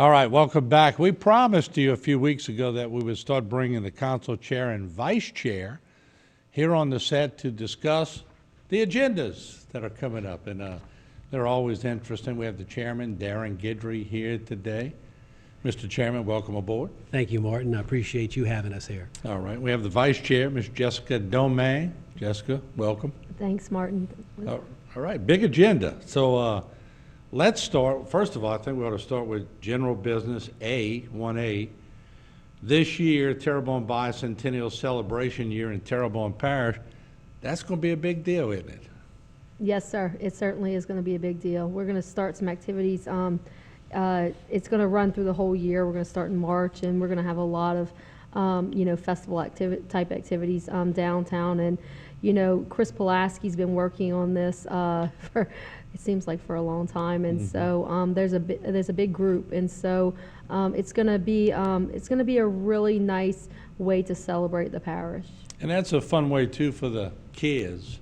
All right, welcome back. We promised you a few weeks ago that we would start bringing the council chair and vice chair here on the set to discuss the agendas that are coming up. And they're always interesting. We have the chairman, Darren Guidry, here today. Mr. Chairman, welcome aboard. Thank you, Martin. I appreciate you having us here. All right, we have the vice chair, Ms. Jessica Domingue. Jessica, welcome. Thanks, Martin. All right, big agenda. So let's start. First of all, I think we ought to start with general business A, 1A. This year, Terrebonne Bicentennial Celebration Year in Terrebonne Parish, that's going to be a big deal, isn't it? Yes, sir. It certainly is going to be a big deal. We're going to start some activities. It's going to run through the whole year. We're going to start in March, and we're going to have a lot of, festival type activities downtown. And, Chris Pulaski's been working on this for, it seems like, for a long time. And so there's a big group, and so it's going to be a really nice way to celebrate the parish. And that's a fun way too for the kids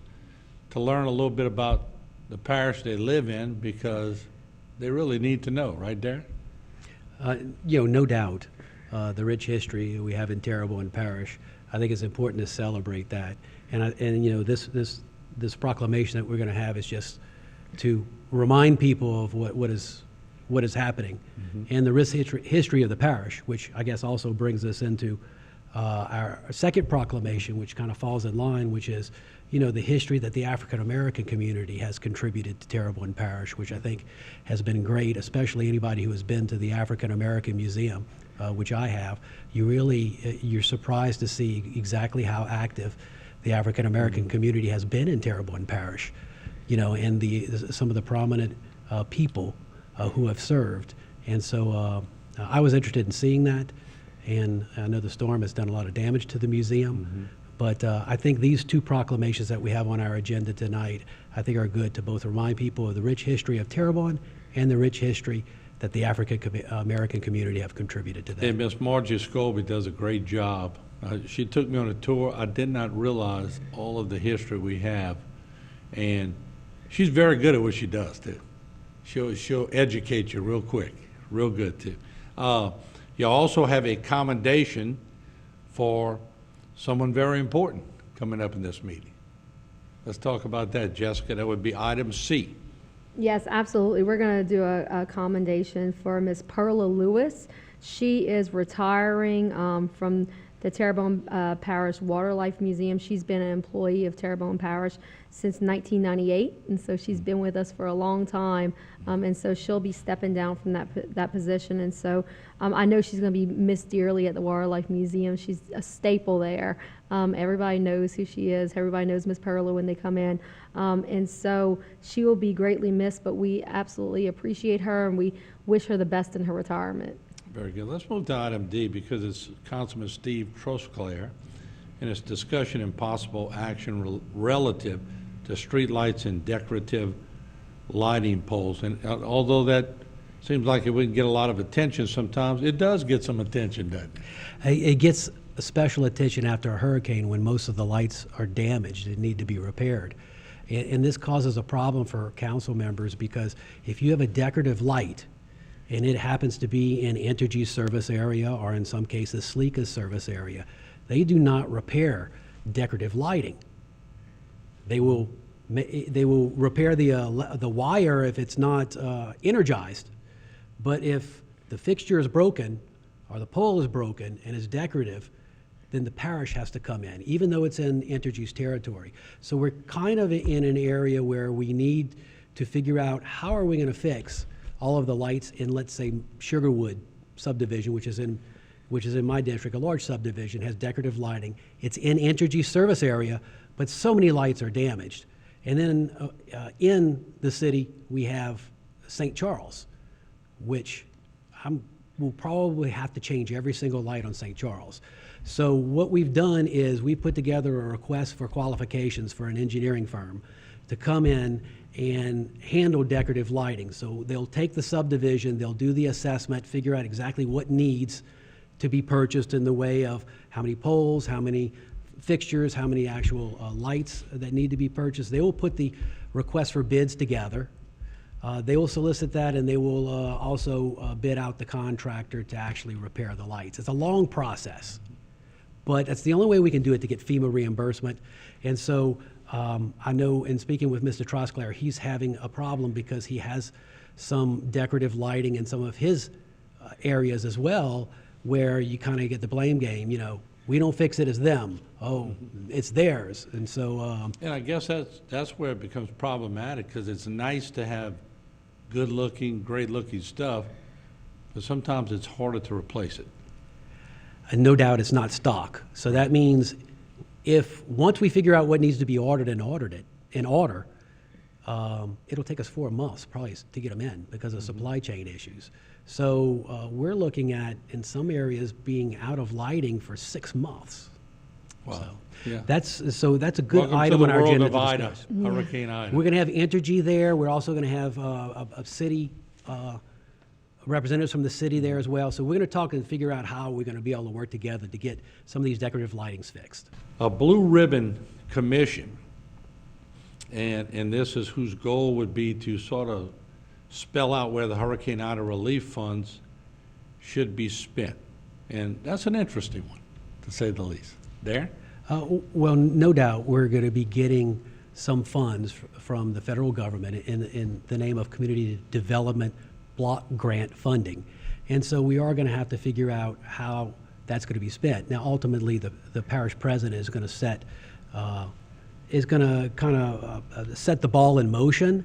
to learn a little bit about the parish they live in, because they really need to know, right, Darren? No doubt, the rich history we have in Terrebonne Parish, I think it's important to celebrate that. And this proclamation that we're going to have is just to remind people of what is happening, and the rich history of the parish, which I guess also brings us into our second proclamation, which kind of falls in line, which is, the history that the African American community has contributed to Terrebonne Parish, which I think has been great, especially anybody who has been to the African American Museum, which I have. You're surprised to see exactly how active the African American community has been in Terrebonne Parish, and some of the prominent people who have served. And so I was interested in seeing that, and I know the storm has done a lot of damage to the museum. But I think these two proclamations that we have on our agenda tonight, I think are good to both remind people of the rich history of Terrebonne and the rich history that the African American community have contributed to that. And Miss Margie Scobie does a great job. She took me on a tour. I did not realize all of the history we have. And she's very good at what she does, too. She'll educate you real quick, real good, too. You also have a commendation for someone very important coming up in this meeting. Let's talk about that, Jessica. That would be item C. Yes, absolutely. We're going to do a commendation for Miss Perla Lewis. She is retiring from the Terrebonne Parish Water Life Museum. She's been an employee of Terrebonne Parish since 1998, and so she's been with us for a long time, and so she'll be stepping down from that position. And so I know she's going to be missed dearly at the Water Life Museum. She's a staple there. Everybody knows who she is. Everybody knows Miss Perla when they come in, and so she will be greatly missed, but we absolutely appreciate her, and we wish her the best in her retirement. Very good. Let's move to item D, because it's Councilman Steve Trosclair, and it's discussion and possible action relative to street lights and decorative lighting poles. And although that seems like it wouldn't get a lot of attention sometimes, it does get some attention, doesn't it? It gets special attention after a hurricane when most of the lights are damaged and need to be repaired. And this causes a problem for council members, because if you have a decorative light and it happens to be in Entergy's service area, or in some cases Sleeka's service area, they do not repair decorative lighting. They will repair the wire if it's not energized, but if the fixture is broken or the pole is broken and is decorative, then the parish has to come in, even though it's in Entergy's territory. So we're kind of in an area where we need to figure out how are we going to fix all of the lights in, let's say, Sugarwood subdivision, which is in my district, a large subdivision, has decorative lighting. It's in Entergy's service area, but so many lights are damaged. And then in the city, we have St. Charles, which we'll probably have to change every single light on St. Charles. So what we've done is we put together a request for qualifications for an engineering firm to come in and handle decorative lighting. So they'll take the subdivision, they'll do the assessment, figure out exactly what needs to be purchased in the way of how many poles, how many fixtures, how many actual lights that need to be purchased. They will put the request for bids together. They will solicit that, and they will also bid out the contractor to actually repair the lights. It's a long process, but that's the only way we can do it to get FEMA reimbursement. And so I know in speaking with Mr. Trosclair, he's having a problem because he has some decorative lighting in some of his areas as well, where you kind of get the blame game. We don't fix it, as them. Oh, it's theirs. And so And I guess that's where it becomes problematic, because it's nice to have good-looking, great-looking stuff, but sometimes it's harder to replace it. and no doubt it's not stock. So that means if, once we figure out what needs to be ordered and it'll take us 4 months probably to get them in because of supply chain issues. So we're looking at, in some areas, being out of lighting for 6 months. Wow. So Yeah. that's a good Welcome item to on the our world agenda of to Ida, discuss. Hurricane Ida. We're going to have Entergy there. We're also going to have a city, representatives from the city there as well. So we're going to talk and figure out how we're going to be able to work together to get some of these decorative lightings fixed. A blue ribbon commission, and this is whose goal would be to sort of spell out where the Hurricane Ida relief funds should be spent. And that's an interesting one, to say the least. Darren? Well, no doubt, we're going to be getting some funds from the federal government in the name of community development block grant funding. And so we are going to have to figure out how that's going to be spent. Now, ultimately, the parish president is going to kind of set the ball in motion.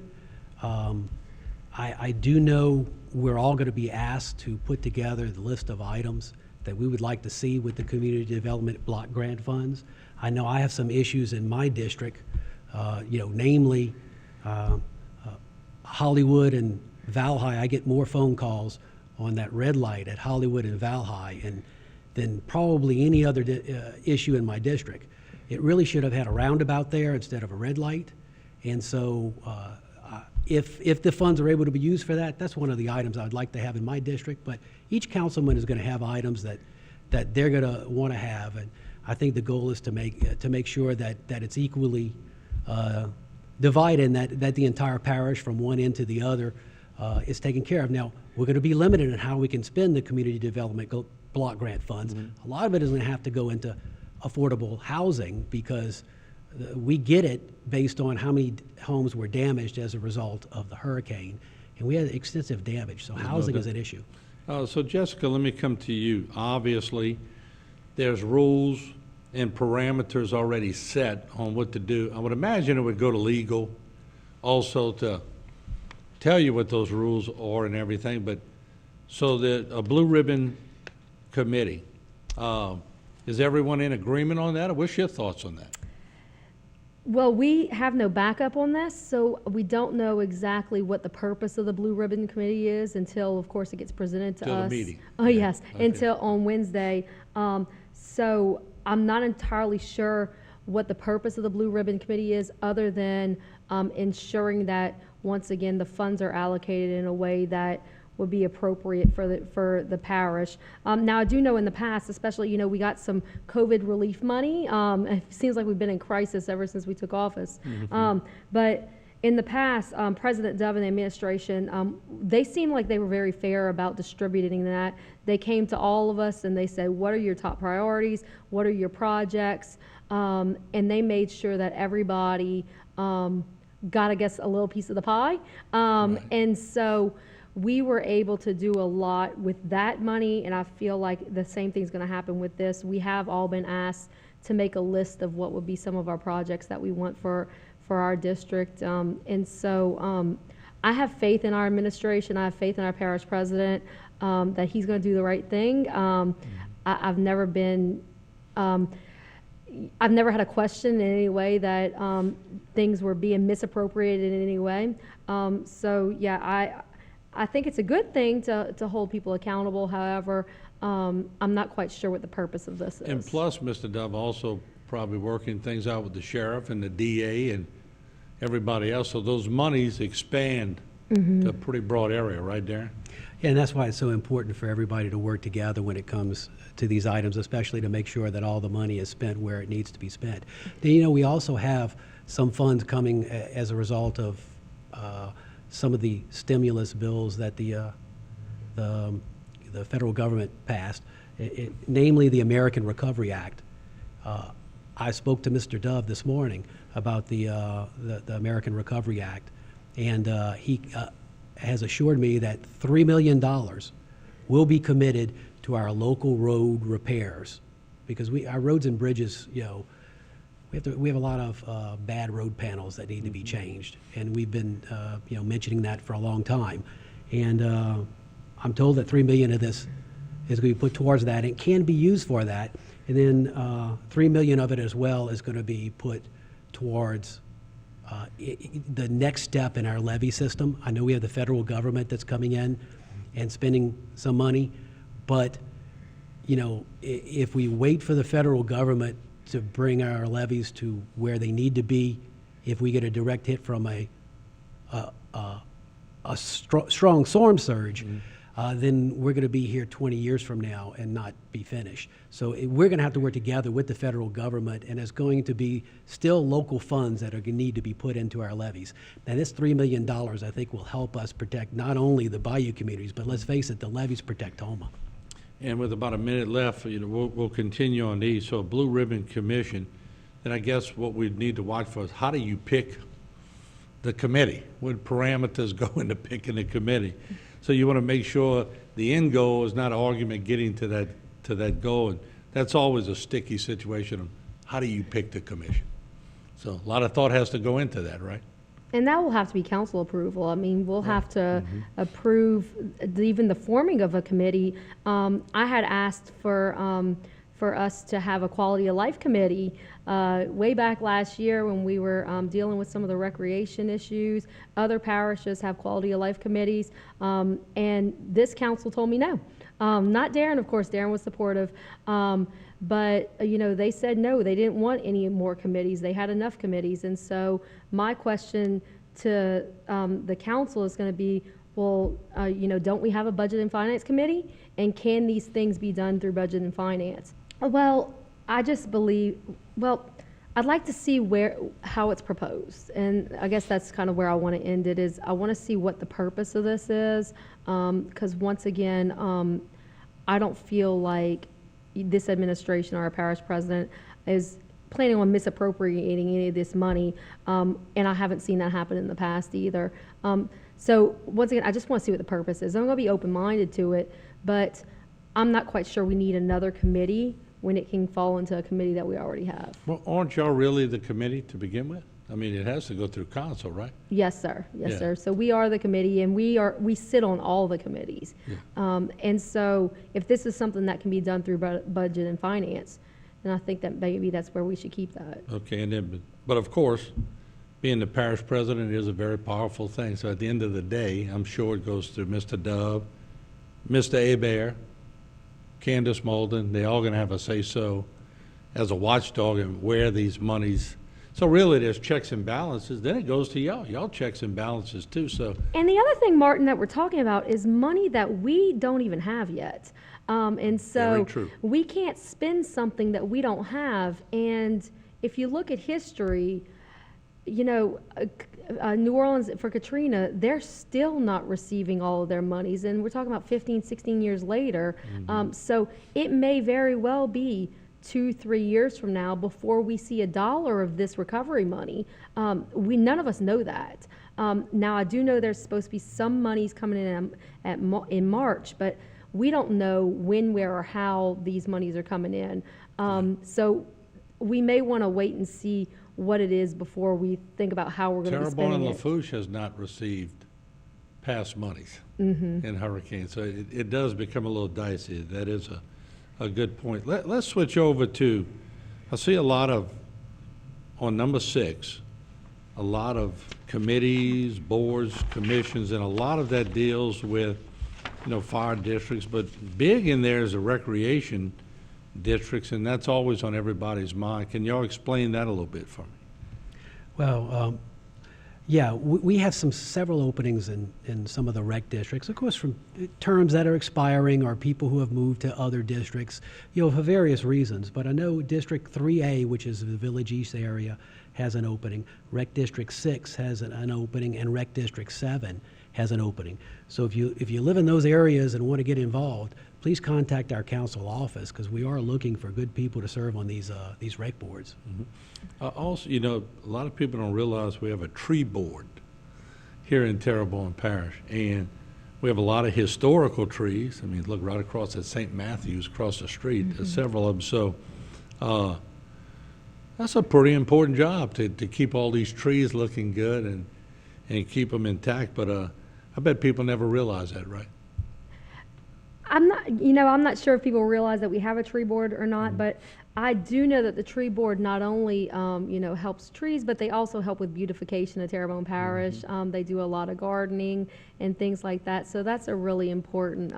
I do know we're all going to be asked to put together the list of items that we would like to see with the community development block grant funds. I know I have some issues in my district, namely Hollywood and Valhai. I get more phone calls on that red light at Hollywood and Valhai than probably any other issue in my district. It really should have had a roundabout there instead of a red light. And so if the funds are able to be used for that, that's one of the items I'd like to have in my district. But each councilman is going to have items that they're going to want to have. And I think the goal is to make sure that it's equally divided, and that the entire parish from one end to the other is taken care of. Now, we're going to be limited in how we can spend the community development block grant funds. A lot of it is going to have to go into affordable housing because we get it based on how many homes were damaged as a result of the hurricane, and we had extensive damage, so housing is an issue. So Jessica, let me come to you. Obviously, there's rules and parameters already set on what to do. I would imagine it would go to legal also to tell you what those rules are and everything, but so that a blue ribbon committee, is everyone in agreement on that, or what's your thoughts on that? Well, we have no backup on this, so we don't know exactly what the purpose of the Blue Ribbon Committee is until, of course, it gets presented to Till the us. meeting. Oh, yes, Okay. until on Wednesday. So I'm not entirely sure what the purpose of the Blue Ribbon Committee is, other than ensuring that, once again, the funds are allocated in a way that would be appropriate for the parish. Now, I do know in the past, especially, we got some COVID relief money. It seems like we've been in crisis ever since we took office. But in the past, President Dove and the administration, they seemed like they were very fair about distributing that. They came to all of us and they said, what are your top priorities? What are your projects? And they made sure that everybody got, I guess, a little piece of the pie. Right. And so we were able to do a lot with that money, and I feel like the same thing's going to happen with this. We have all been asked to make a list of what would be some of our projects that we want for our district. And so I have faith in our administration. I have faith in our parish president that he's going to do the right thing. I've never had a question in any way that things were being misappropriated in any way. So yeah, I think it's a good thing to hold people accountable. However, I'm not quite sure what the purpose of this is. And plus, Mr. Dove also probably working things out with the sheriff and the DA and everybody else, so those monies expand to a pretty broad area, right, Darren? Yeah, and that's why it's so important for everybody to work together when it comes to these items, especially to make sure that all the money is spent where it needs to be spent. Then, we also have some funds coming as a result of some of the stimulus bills that the federal government passed, namely the American Recovery Act. I spoke to Mr. Dove this morning about the American Recovery Act, and he has assured me that $3 million will be committed to our local road repairs, because our roads and bridges, we have a lot of bad road panels that need to be changed, and we've been mentioning that for a long time, and I'm told that $3 million of this is going to be put towards that. It can be used for that, and then $3 million of it as well is going to be put towards the next step in our levy system. I know we have the federal government that's coming in and spending some money, but if we wait for the federal government to bring our levies to where they need to be, if we get a direct hit from a strong storm surge, then we're going to be here 20 years from now and not be finished. So we're going to have to work together with the federal government, and it's going to be still local funds that are going to need to be put into our levees. And this $3 million, I think, will help us protect not only the bayou communities, but let's face it, the levees protect Homa. And with about a minute left, we'll continue on these. So a Blue Ribbon Commission, then I guess what we need to watch for is how do you pick the committee? What parameters go into picking the committee? So you want to make sure the end goal is not an argument getting to that goal. And that's always a sticky situation of how do you pick the commission? So a lot of thought has to go into that, right? And that will have to be council approval. I mean, we'll have to approve even the forming of a committee. I had asked for us to have a quality of life committee way back last year when we were dealing with some of the recreation issues. Other parishes have quality of life committees, and this council told me no. Not Darren, of course. Darren was supportive, but they said no. They didn't want any more committees. They had enough committees, and so my question to the council is going to be, well, don't we have a budget and finance committee, and can these things be done through budget and finance? Well, I just believe, I'd like to see how it's proposed. And I guess that's kind of where I want to end it, is I want to see what the purpose of this is. Because once again, I don't feel like this administration or our parish president is planning on misappropriating any of this money. And I haven't seen that happen in the past either. So once again, I just want to see what the purpose is. I'm going to be open-minded to it, but I'm not quite sure we need another committee when it can fall into a committee that we already have. Well, aren't y'all really the committee to begin with? I mean, it has to go through council, right? Yes, sir. Yes, Yeah. sir. So we are the committee, and we sit on all the committees. Yeah. And so if this is something that can be done through budget and finance, then I think that maybe that's where we should keep that. Okay, and then, but of course, being the parish president is a very powerful thing. So at the end of the day, I'm sure it goes through Mr. Dove, Mr. Hebert, Candace Molden. They all going to have a say-so as a watchdog and where these monies. So really, there's checks and balances. Then it goes to y'all. Y'all checks and balances too. So. And the other thing, Martin, that we're talking about is money that we don't even have yet. And so Very true. we can't spend something that we don't have. And if you look at history, New Orleans for Katrina, they're still not receiving all of their monies. And we're talking about 15, 16 years later. So it may very well be 2-3 years from now before we see a dollar of this recovery money. None of us know that. Now I do know there's supposed to be some monies coming in in March, but we don't know when, where, or how these monies are coming in. So we may want to wait and see what it is before we think about how we're going to be Terrebonne spending and it. Lafourche has not received past monies in hurricanes, so it does become a little dicey. That is a good point. Let's switch over to, I see a lot of, on number 6, a lot of committees, boards, commissions, and a lot of that deals with, fire districts, but big in there is the recreation districts, and that's always on everybody's mind. Can y'all explain that a little bit for me? Well, yeah, we have several openings in some of the rec districts, of course, from terms that are expiring or people who have moved to other districts, for various reasons. But I know District 3A, which is the Village East area, has an opening. Rec District 6 has an opening, and Rec District 7 has an opening. So if you live in those areas and want to get involved, please contact our council office, because we are looking for good people to serve on these rec boards. Also, you know, a lot of people don't realize we have a tree board here in Terrebonne Parish, and we have a lot of historical trees. I mean, look right across at St. Matthew's, across the street, there's several of them. So that's a pretty important job to keep all these trees looking good and keep them intact. But I bet people never realize that, right? I'm not sure if people realize that we have a tree board or not, but I do know that the tree board not only, helps trees, but they also help with beautification of Terrebonne Parish. They do a lot of gardening and things like that. So that's a really important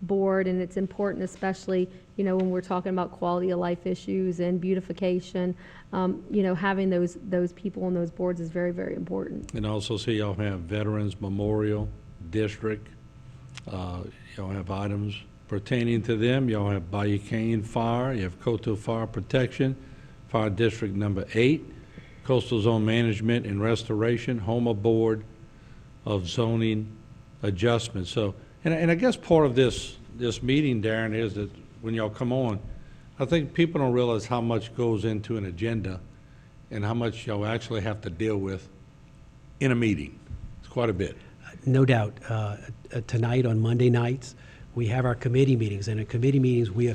board, and it's important especially, when we're talking about quality of life issues and beautification. Having those people on those boards is very, very important. And also see y'all have Veterans Memorial District. Y'all have items pertaining to them. Y'all have Bayou Cane Fire, you have Coastal Fire Protection, Fire District number 8, Coastal Zone Management and Restoration, Homa Board of Zoning Adjustment. So, and I guess part of this meeting, Darren, is that when y'all come on, I think people don't realize how much goes into an agenda and how much y'all actually have to deal with in a meeting. It's quite a bit. No doubt. Tonight on Monday nights, we have our committee meetings, and in committee meetings, we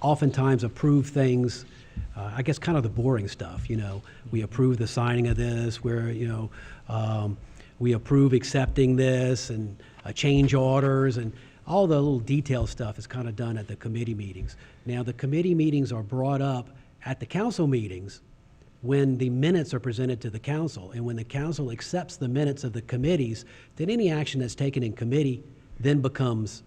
oftentimes approve things, I guess kind of the boring stuff, We approve the signing of this, we approve accepting this, and change orders, and all the little detail stuff is kind of done at the committee meetings. Now, the committee meetings are brought up at the council meetings when the minutes are presented to the council, and when the council accepts the minutes of the committees, then any action that's taken in committee then becomes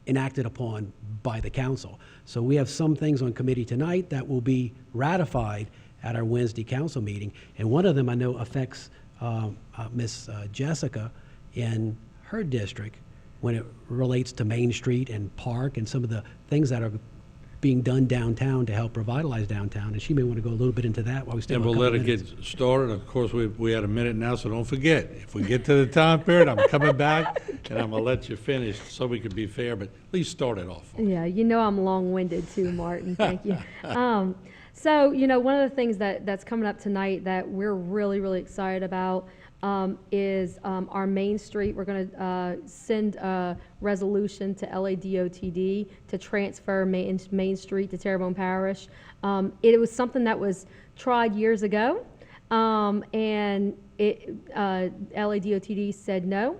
enacted upon by the council. So we have some things on committee tonight that will be ratified at our Wednesday council meeting, and one of them I know affects Miss Jessica in her district when it relates to Main Street and Park and some of the things that are being done downtown to help revitalize downtown, and she may want to go a little bit into that while we still And have a we'll couple let it minutes. get started. Of course, we had a minute now, so don't forget. If we get to the time period, I'm coming back, and I'm going to let you finish so we can be fair, but at least start it off. Yeah, I'm long-winded too, Martin. Thank you. So, one of the things that's coming up tonight that we're really, really excited about is our Main Street. We're going to send a resolution to LADOTD to transfer Main Street to Terrebonne Parish. It was something that was tried years ago, and LADOTD said no.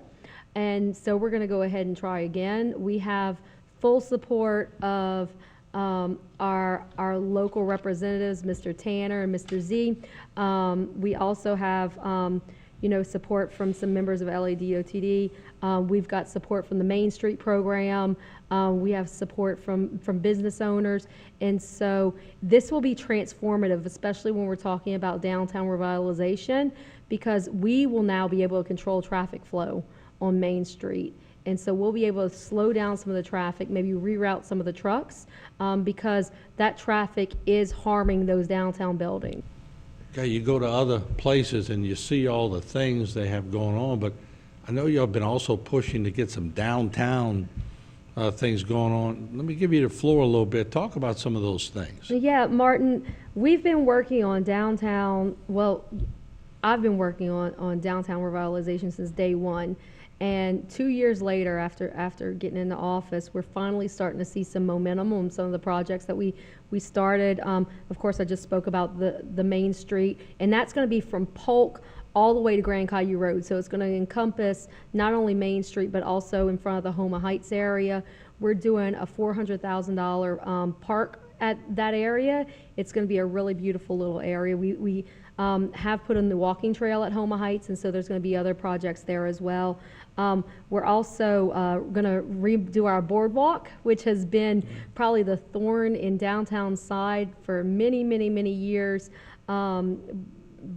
And so we're going to go ahead and try again. We have full support of our local representatives, Mr. Tanner and Mr. Z. We also have support from some members of LADOTD. We've got support from the Main Street program. We have support from business owners. And so this will be transformative, especially when we're talking about downtown revitalization, because we will now be able to control traffic flow on Main Street. And so we'll be able to slow down some of the traffic, maybe reroute some of the trucks, because that traffic is harming those downtown buildings. Okay, you go to other places and you see all the things they have going on, but I know y'all been also pushing to get some downtown things going on. Let me give you the floor a little bit. Talk about some of those things. Yeah, Martin, we've been working on downtown, I've been working on downtown revitalization since day one. And 2 years later, after getting into office, we're finally starting to see some momentum on some of the projects that we started. Of course, I just spoke about the Main Street, and that's going to be from Polk all the way to Grand Caillou Road. So it's going to encompass not only Main Street, but also in front of the Homa Heights area. We're doing a $400,000 park at that area. It's going to be a really beautiful little area. We have put in the walking trail at Homa Heights, and so there's going to be other projects there as well. We're also going to redo our boardwalk, which has been probably the thorn in downtown side for many, many, many years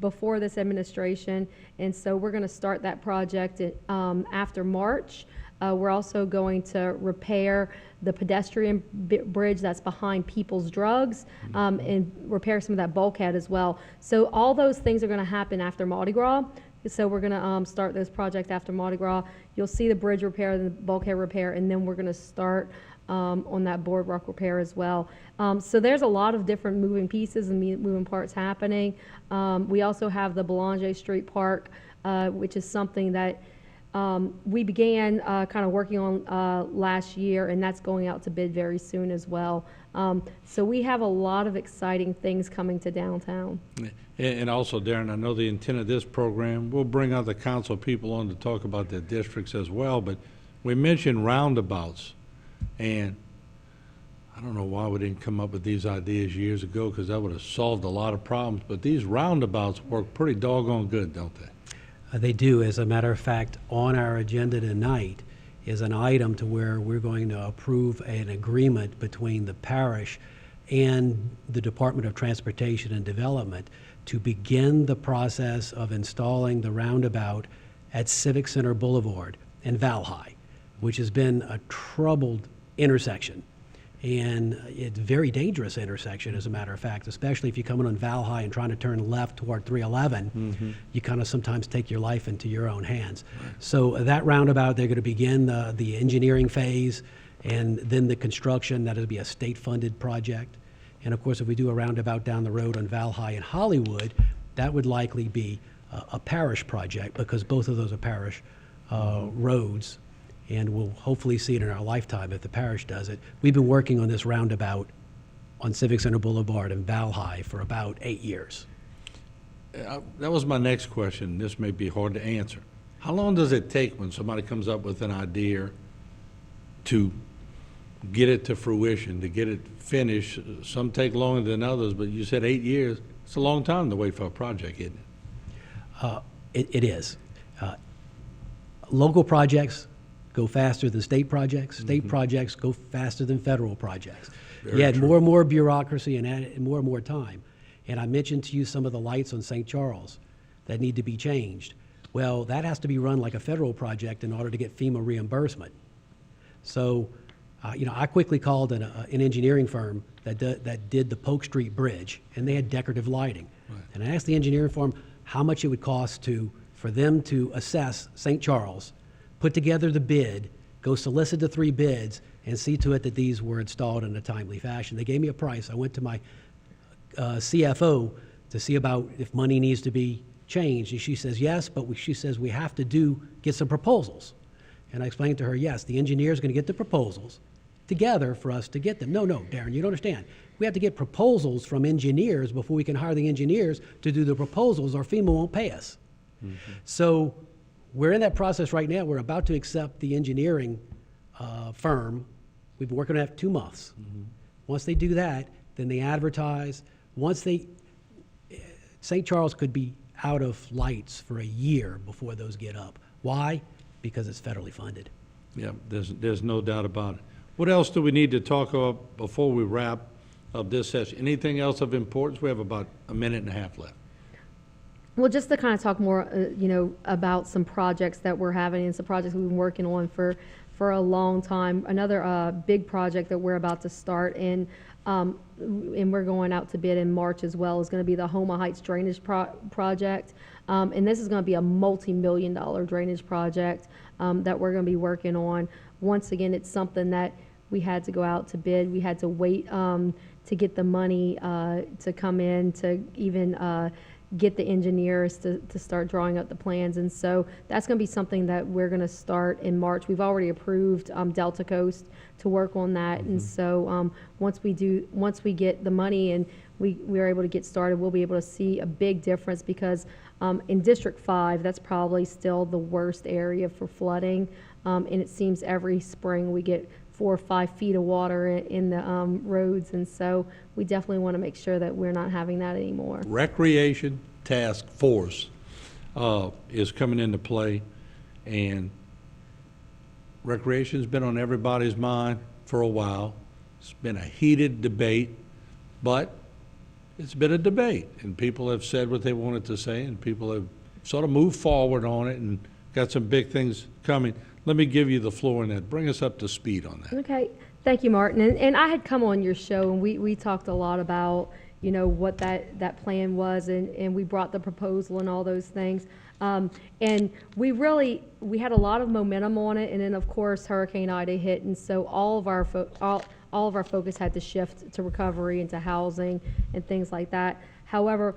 before this administration. And so we're going to start that project after March. We're also going to repair the pedestrian bridge that's behind People's Drugs, and repair some of that bulkhead as well. So all those things are going to happen after Mardi Gras. So we're going to start those projects after Mardi Gras. You'll see the bridge repair, the bulkhead repair, and then we're going to start on that boardwalk repair as well. So there's a lot of different moving pieces and moving parts happening. We also have the Bellante Street Park, which is something that we began kind of working on last year, and that's going out to bid very soon as well. So we have a lot of exciting things coming to downtown. And also, Darren, I know the intent of this program, we'll bring other council people on to talk about their districts as well, but we mentioned roundabouts, and I don't know why we didn't come up with these ideas years ago, because that would have solved a lot of problems, but these roundabouts work pretty doggone good, don't they? They do. As a matter of fact, on our agenda tonight is an item to where we're going to approve an agreement between the parish and the Department of Transportation and Development to begin the process of installing the roundabout at Civic Center Boulevard and Valhai, which has been a troubled intersection. And it's a very dangerous intersection, as a matter of fact, especially if you're coming on Valhai and trying to turn left toward 311. You kind of sometimes take your life into your own hands. So that roundabout, they're going to begin the engineering phase, and then the construction. That'll be a state-funded project. And of course, if we do a roundabout down the road on Valhai and Hollywood, that would likely be a parish project, because both of those are parish roads. And we'll hopefully see it in our lifetime if the parish does it. We've been working on this roundabout on Civic Center Boulevard in Valhai for about 8 years. That was my next question. This may be hard to answer. How long does it take when somebody comes up with an idea to get it to fruition, to get it finished? Some take longer than others, but you said 8 years. It's a long time to wait for a project, isn't it? It is. Local projects go faster than state projects. State projects go faster than federal projects. You add more and more bureaucracy and add more and more time. And I mentioned to you some of the lights on St. Charles that need to be changed. Well, that has to be run like a federal project in order to get FEMA reimbursement. So, I quickly called an engineering firm that did the Polk Street Bridge, and they had decorative lighting. Right. And I asked the engineering firm how much it would cost for them to assess St. Charles, put together the bid, go solicit the 3 bids, and see to it that these were installed in a timely fashion. They gave me a price. I went to my CFO to see about if money needs to be changed, and she says yes, but she says we have to get some proposals. And I explained to her, yes, the engineer's going to get the proposals together for us to get them. No, Darren, you don't understand. We have to get proposals from engineers before we can hire the engineers to do the proposals, or FEMA won't pay us. So we're in that process right now. We're about to accept the engineering firm. We've been working on that for 2 months. Once they do that, then they advertise. St. Charles could be out of lights for a year before those get up. Why? Because it's federally funded. Yeah, there's no doubt about it. What else do we need to talk about before we wrap up this session? Anything else of importance? We have about a minute and a half left. Well, just to kind of talk more, about some projects that we're having and some projects we've been working on for a long time. Another big project that we're about to start and we're going out to bid in March as well, is going to be the Homa Heights Drainage Project. And this is going to be a multi-million-dollar drainage project that we're going to be working on. Once again, it's something that we had to go out to bid. We had to wait to get the money to come in to even get the engineers to start drawing up the plans. And so that's going to be something that we're going to start in March. We've already approved Delta Coast to work on that. And so once we get the money and we're able to get started, we'll be able to see a big difference, because in District 5, that's probably still the worst area for flooding. And it seems every spring we get 4 or 5 feet of water in the roads, and so we definitely want to make sure that we're not having that anymore. Recreation Task Force is coming into play, and recreation's been on everybody's mind for a while. It's been a heated debate, but it's been a debate, and people have said what they wanted to say, and people have sort of moved forward on it and got some big things coming. let me give you the floor on that. Bring us up to speed on that. Okay, thank you, Martin. And I had come on your show, and we talked a lot about, you know, what that plan was, and we brought the proposal and all those things. And we had a lot of momentum on it, and then, of course, Hurricane Ida hit, and so all of our focus had to shift to recovery and to housing and things like that. However,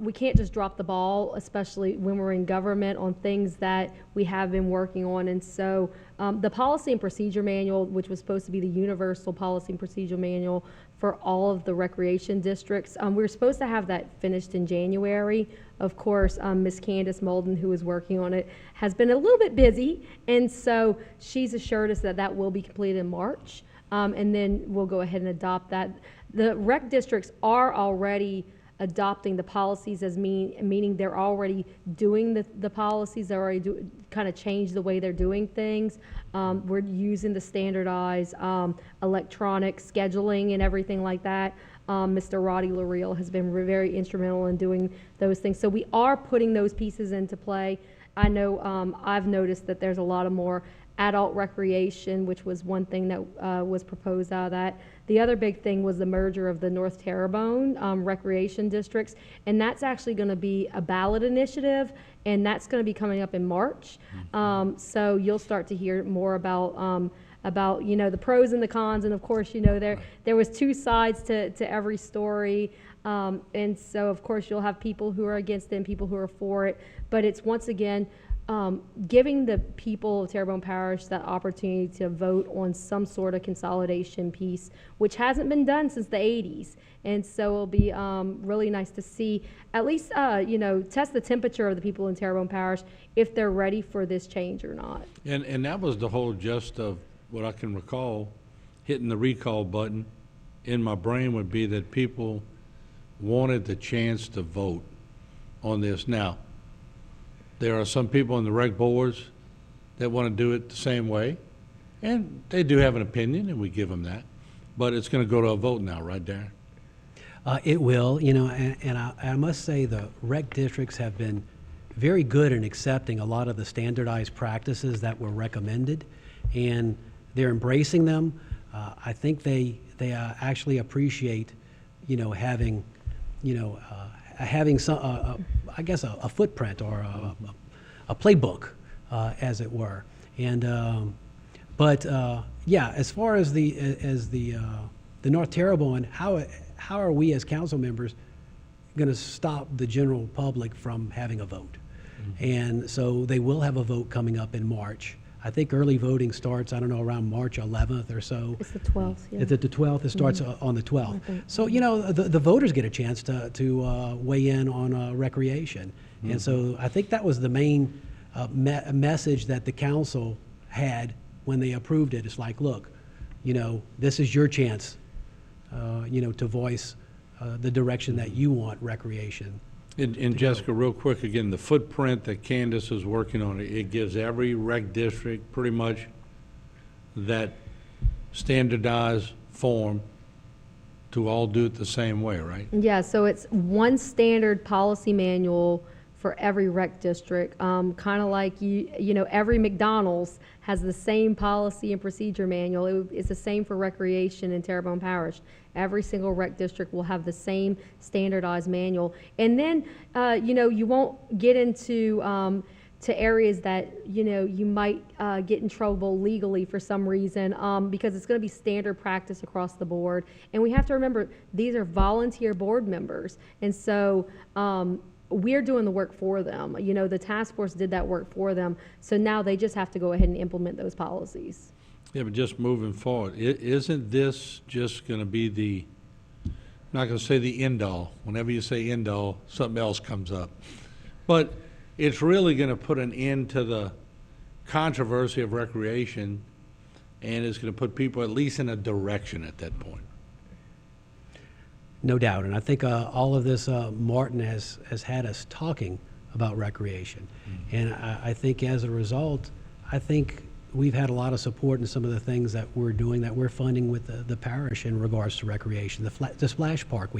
we can't just drop the ball, especially when we're in government, on things that we have been working on. And so the policy and procedure manual, which was supposed to be the universal policy and procedure manual for all of the recreation districts, we were supposed to have that finished in January. Of course, Ms. Candace Molden, who is working on it, has been a little bit busy, and so she's assured us that that will be completed in March, and then we'll go ahead and adopt that. The rec districts are already adopting the policies as meaning they're already doing the policies. They're already kind of changed the way they're doing things. We're using the standardized electronic scheduling and everything like that. Mr. Roddy Lareal has been very instrumental in doing those things. So we are putting those pieces into play. I know I've noticed that there's a lot of more adult recreation, which was one thing that was proposed out of that. The other big thing was the merger of the North Terrebonne recreation districts, and that's actually going to be a ballot initiative, and that's going to be coming up in March. So you'll start to hear more about you know, the pros and the cons, and of course, you know, there was two sides to every story, and so of course you'll have people who are against it and people who are for it, but it's once again giving the people of Terrebonne Parish that opportunity to vote on some sort of consolidation piece, which hasn't been done since the 80s. And so it'll be really nice to see, at least, you know, test the temperature of the people in Terrebonne Parish if they're ready for this change or not. And that was the whole gist of what I can recall hitting the recall button in my brain would be that people wanted the chance to vote on this. Now, there are some people on the rec boards that want to do it the same way, and they do have an opinion, and we give them that. But it's going to go to a vote now, right, Darren? It will, you know, and I must say the rec districts have been very good in accepting a lot of the standardized practices that were recommended, and they're embracing them. I think they actually appreciate, you know, having, you know, having some, I guess, a footprint or a playbook, as it were. And but yeah, as far as the North Terrebonne, how are we as council members going to stop the general public from having a vote? Mm-hmm. And so they will have a vote coming up in March. I think early voting starts, I don't know, around March 11th or so. It's the 12th, yeah. Is it the 12th? It starts on the 12th. So, you know, the voters get a chance to weigh in on recreation. Mm-hmm. And so I think that was the main message that the council had when they approved it. It's like, look, you know, this is your chance, you know, to voice the direction that you want recreation. And Jessica, real quick, again, the footprint that Candace is working on, it gives every rec district pretty much that standardized form to all do it the same way, right? Yeah, so it's one standard policy manual for every rec district, kind of like you know, every McDonald's has the same policy and procedure manual. It's the same for recreation in Terrebonne Parish. Every single rec district will have the same standardized manual. And then, you know, you won't get into to areas that, you know, you might get in trouble legally for some reason, because it's going to be standard practice across the board. And we have to remember, these are volunteer board members. And so we're doing the work for them. You know, the task force did that work for them. So now they just have to go ahead and implement those policies. Yeah, but just moving forward, isn't this just going to be the, I'm not going to say the end all. Whenever you say end all, something else comes up. But it's really going to put an end to the controversy of recreation, and it's going to put people at least in a direction at that point. No doubt, and I think all of this, Martin has had us talking about recreation. Mm-hmm. And I think as a result, I think we've had a lot of support in some of the things that we're doing, that we're funding with the parish in regards to recreation. The splash park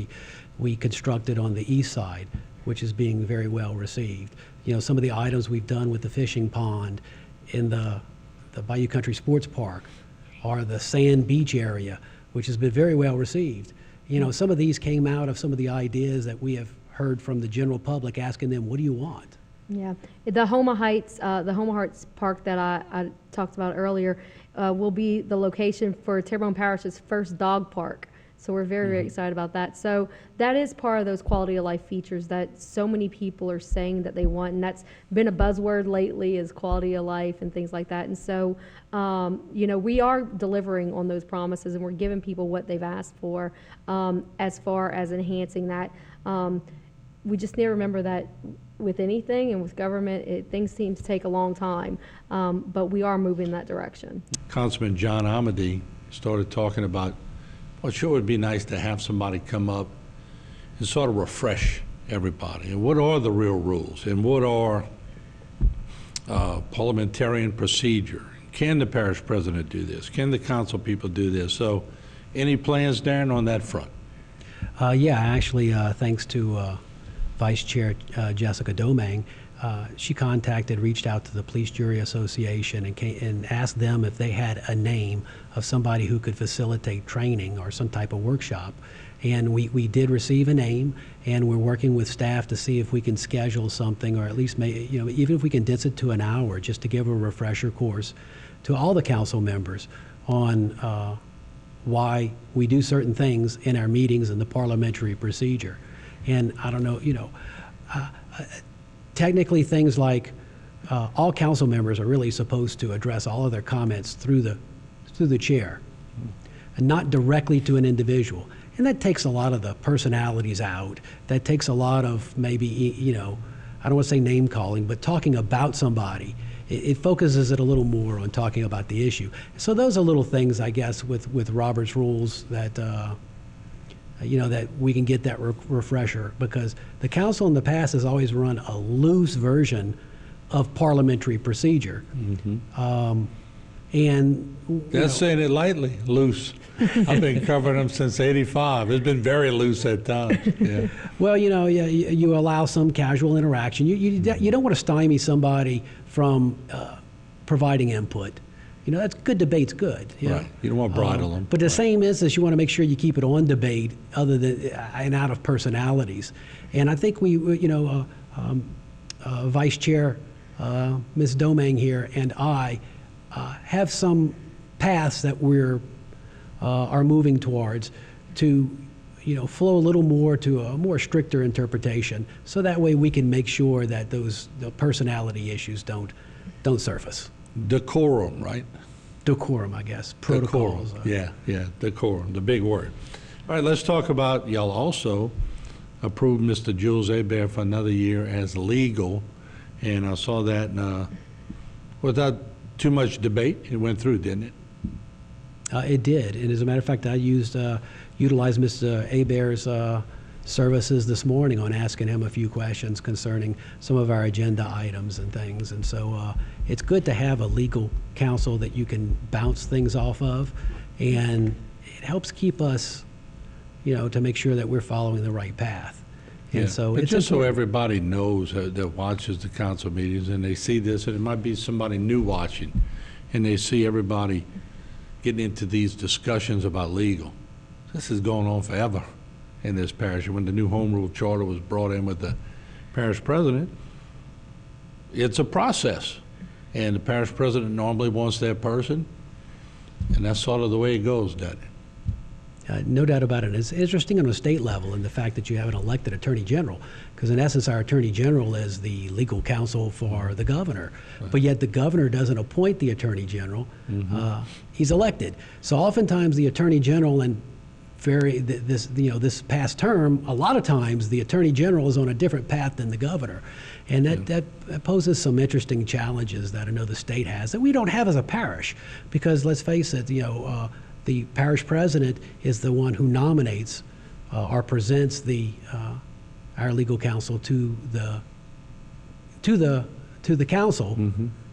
we constructed on the east side, which is being very well received. You know, some of the items we've done with the fishing pond in the Bayou Country Sports Park, or the Sand Beach area, which has been very well received. You know, some of these came out of some of the ideas that we have heard from the general public, asking them, what do you want? Yeah, the Homa Heights Park that I talked about earlier will be the location for Terrebonne Parish's first dog park. So we're very, very excited about that. So that is part of those quality of life features that so many people are saying that they want, and that's been a buzzword lately, is quality of life and things like that. And so, you know, we are delivering on those promises, and we're giving people what they've asked for as far as enhancing that. We just need to remember that with anything and with government, things seem to take a long time, but we are moving in that direction. Councilman John Amity started talking about, well, sure would be nice to have somebody come up and sort of refresh everybody. And what are the real rules? And what are parliamentarian procedure? Can the parish president do this? Can the council people do this? So any plans, Darren, on that front? Yeah, actually, thanks to Vice Chair Jessica Domang, she reached out to the Police Jury Association and asked them if they had a name of somebody who could facilitate training or some type of workshop. And we did receive a name, and we're working with staff to see if we can schedule something, or at least, even if we can condense it to an hour, just to give a refresher course to all the council members on why we do certain things in our meetings and the parliamentary procedure. And I don't know, technically things like all council members are really supposed to address all of their comments through the chair, and not directly to an individual. And that takes a lot of the personalities out. That takes a lot of maybe, I don't want to say name calling, but talking about somebody. It focuses it a little more on talking about the issue. So those are little things, I guess, with Robert's rules that, that we can get that refresher, because the council in the past has always run a loose version of parliamentary procedure. And that's saying it lightly, loose. I've been covering them since '85. It's been very loose at times. Yeah. Well, you allow some casual interaction. You don't want to stymie somebody from providing input. That's good debate's good. Right. You don't want to bridle them. But the same is you want to make sure you keep it on debate, other than and out of personalities. And I think Vice Chair Ms. Domang here and I have some paths that we're are moving towards to flow a little more to a more stricter interpretation, so that way we can make sure that the personality issues don't surface. Decorum, right? Decorum, I guess. Protocols. Decorum. Yeah, decorum, the big word. All right, let's talk about, y'all also approved Mr. Jules Hebert for another year as legal, and I saw that without too much debate, it went through, didn't it? It did, and as a matter of fact, I utilized Mr. Hebert's services this morning on asking him a few questions concerning some of our agenda items and things. And so it's good to have a legal counsel that you can bounce things off of, and it helps keep us, to make sure that we're following the right path. And so but it's just so everybody knows that watches the council meetings, and they see this, and it might be somebody new watching, and they see everybody getting into these discussions about legal. This has gone on forever in this parish. When the new home rule charter was brought in with the parish president, it's a process. And the parish president normally wants that person, and that's sort of the way it goes, doesn't it? No doubt about it. It's interesting on a state level in the fact that you have an elected attorney general, because in essence our attorney general is the legal counsel for the governor, but yet the governor doesn't appoint the attorney general. He's elected. So oftentimes the attorney general, and this past term, a lot of times the attorney general is on a different path than the governor, and that poses some interesting challenges that I know the state has that we don't have as a parish, because let's face it, the parish president is the one who nominates or presents our legal counsel to the council,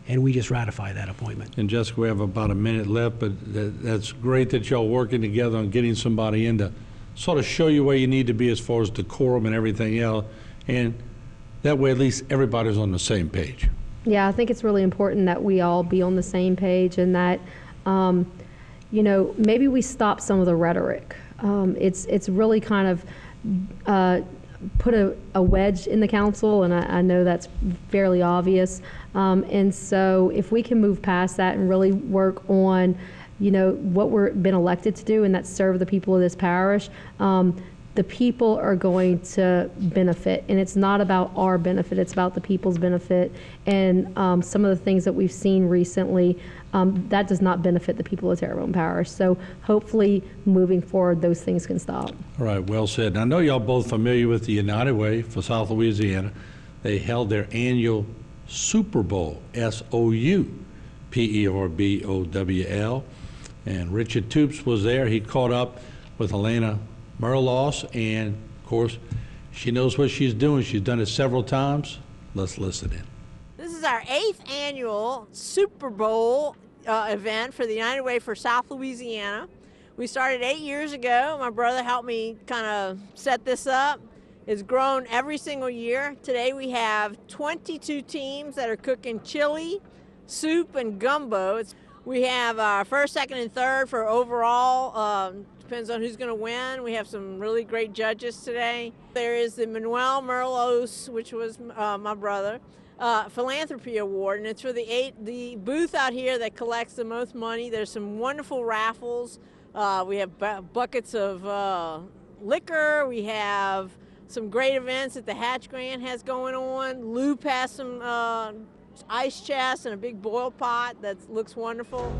and we just ratify that appointment. And Jessica, we have about a minute left, but that's great that y'all working together on getting somebody in to sort of show you where you need to be as far as decorum and everything else, and that way at least everybody's on the same page. Yeah, I think it's really important that we all be on the same page and that, maybe we stop some of the rhetoric. It's really kind of put a wedge in the council, and I know that's fairly obvious. And so if we can move past that and really work on, what we're been elected to do, and that's serve the people of this parish, the people are going to benefit. And it's not about our benefit, it's about the people's benefit. And some of the things that we've seen recently, that does not benefit the people of Terrebonne Parish. So hopefully, moving forward, those things can stop. All right, well said. I know y'all both familiar with the United Way for South Louisiana. They held their annual Super Bowl, SOUPERBOWL, and Richard Toops was there. He caught up with Elena Merlos, and of course, she knows what she's doing. She's done it several times. Let's listen in. This is our 8th annual Super Bowl event for the United Way for South Louisiana. We started 8 years ago. My brother helped me kind of set this up. It's grown every single year. Today we have 22 teams that are cooking chili, soup, and gumbo. We have first, second, and third for overall. Depends on who's going to win. We have some really great judges today. There is the Manuel Merlos, which was my brother, Philanthropy Award, and it's for the booth out here that collects the most money. There's some wonderful raffles. We have buckets of liquor. We have some great events that the Hatch Grant has going on. Loop has some ice chests and a big boil pot that looks wonderful.